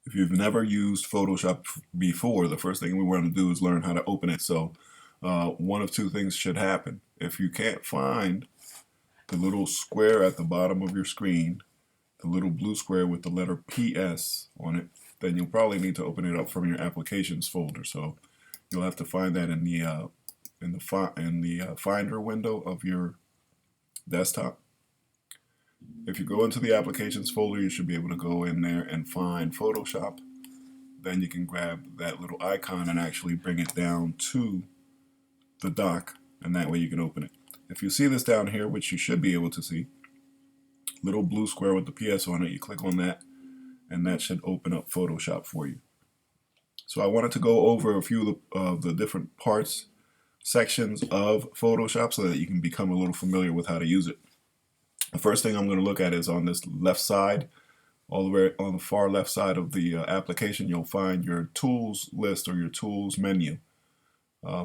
If you've never used Photoshop before, the first thing we want to do is learn how to open it. So one of two things should happen. If you can't find the little square at the bottom of your screen, the little blue square with the letter PS on it, then you'll probably need to open it up from your applications folder. So you'll have to find that in the Finder window of your desktop. If you go into the applications folder, you should be able to go in there and find Photoshop. Then you can grab that little icon and actually bring it down to the dock, and that way you can open it. If you see this down here, which you should be able to see, little blue square with the PS on it, you click on that and that should open up Photoshop for you. So I wanted to go over a few of the different parts, sections of Photoshop so that you can become a little familiar with how to use it. The first thing I'm going to look at is on this left side, all the way on the far left side of the application, you'll find your tools list or your tools menu.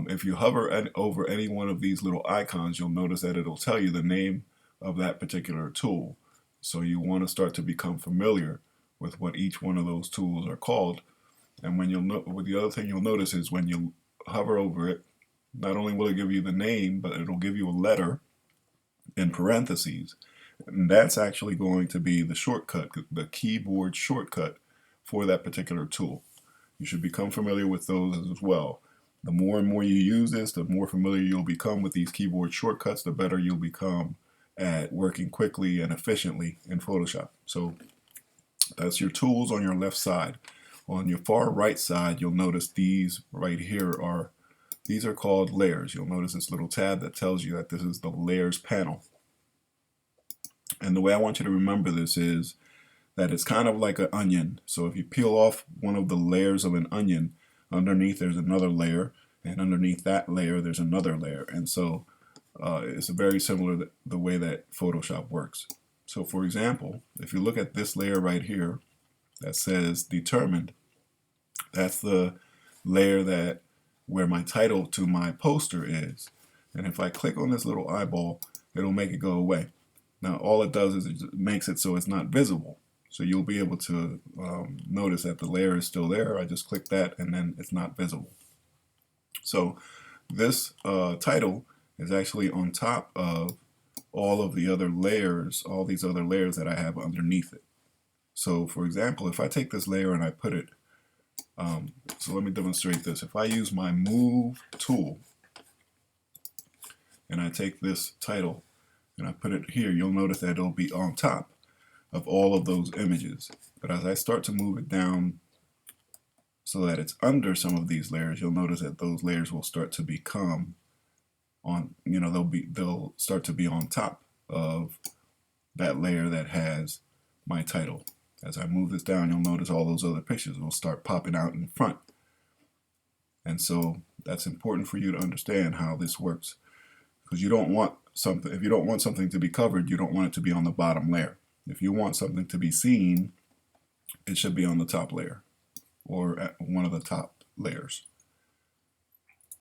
If you hover over any one of these little icons, you'll notice that it'll tell you the name of that particular tool. So you want to start to become familiar with what each one of those tools are called. And the other thing you'll notice is when you hover over it, not only will it give you the name, but it'll give you a letter in parentheses. And that's actually going to be the shortcut, the keyboard shortcut for that particular tool. You should become familiar with those as well. The more and more you use this, the more familiar you'll become with these keyboard shortcuts, the better you'll become at working quickly and efficiently in Photoshop. So that's your tools on your left side. On your far right side, you'll notice these right here these are called layers. You'll notice this little tab that tells you that this is the layers panel. And the way I want you to remember this is that it's kind of like an onion. So if you peel off one of the layers of an onion, underneath there's another layer, and underneath that layer there's another layer. And so it's very similar the way that Photoshop works. So for example, if you look at this layer right here that says determined, that's the layer where my title to my poster is. And if I click on this little eyeball, it'll make it go away. Now all it does is it makes it so it's not visible. So you'll be able to notice that the layer is still there. I just click that and then it's not visible. So this title is actually on top of all of the other layers, all these other layers that I have underneath it. So for example, if I take this layer and I put it, so let me demonstrate this. If I use my move tool and I take this title and I put it here, you'll notice that it'll be on top of all of those images. But as I start to move it down so that it's under some of these layers, you'll notice that those layers will start to become on, they'll start to be on top of that layer that has my title. As I move this down, you'll notice all those other pictures will start popping out in front. And so that's important for you to understand how this works, because you don't want something, if you don't want something to be covered, you don't want it to be on the bottom layer. If you want something to be seen, it should be on the top layer or at one of the top layers.